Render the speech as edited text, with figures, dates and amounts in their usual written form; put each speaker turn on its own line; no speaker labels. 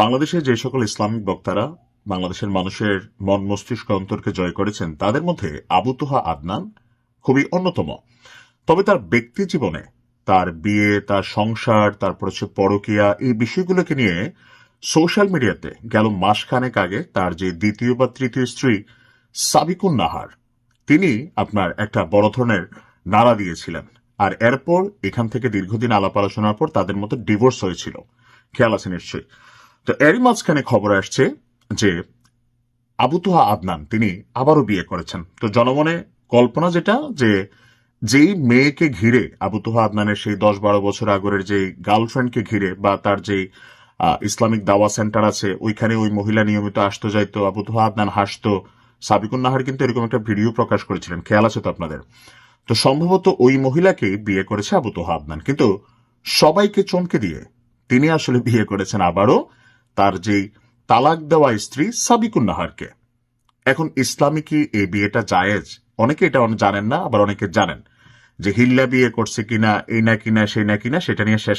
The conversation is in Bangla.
বাংলাদেশে যে সকল ইসলামিক বক্তারা বাংলাদেশের মানুষের মন মস্তিষ্ক অন্তরকে জয় করেছেন তাদের মধ্যে আবু তোহা আদনান খুবই অন্যতম। তবে তার ব্যক্তি জীবনে তার বিয়ে, তার সংসার, তারপর হচ্ছে পরকীয়া, এই বিষয়গুলোকে নিয়ে সোশ্যাল মিডিয়াতে গেল মাসখানেক আগে তার যে দ্বিতীয় বা তৃতীয় স্ত্রী সাবিকুন নাহার, তিনি আপনার একটা বড় ধরনের নাড়া দিয়েছিলেন। আর এরপর এখান থেকে দীর্ঘদিন আলাপ আলোচনার পর তাদের মধ্যে ডিভোর্স হয়েছিল, খেয়াল আছে নিশ্চয়ই। তো এরই মাঝখানে খবর আসছে যে আবু তোহা আদনান তিনি আবারও বিয়ে করেছেন। তো জনমনে কল্পনা যেটা, যে যেই মেয়েকে ঘিরে আবু তোহা আদনানের সেই 10-12 বছর আগরের যে গার্লফ্রেন্ডকে ঘিরে বা তার যে ইসলামিক দাওয়া সেন্টার আছে ওইখানে ওই মহিলা নিয়মিত আসতো যাইতো, আবু তোহা আদনান হাসতো। সাবিকুন নাহার কিন্তু এরকম একটা ভিডিও প্রকাশ করেছিলেন, খেয়াল আছে তো আপনাদের? তো সম্ভবত ওই মহিলাকে বিয়ে করেছে আবু তোহা আদনান, কিন্তু সবাইকে চমকে দিয়ে তিনি আসলে বিয়ে করেছেন আবারও তার যেই তালাক দেওয়া স্ত্রী সাবিকুন নাহারকে। এখন ইসলামী কি এই বিয়েটা জায়েজ? অনেকে এটা জানেন না, আবার অনেকে জানেন যে হিল্লা বিয়ে করছে কিনা, এই না কিনা সেই না কিনা, সেটা নিয়ে শেষ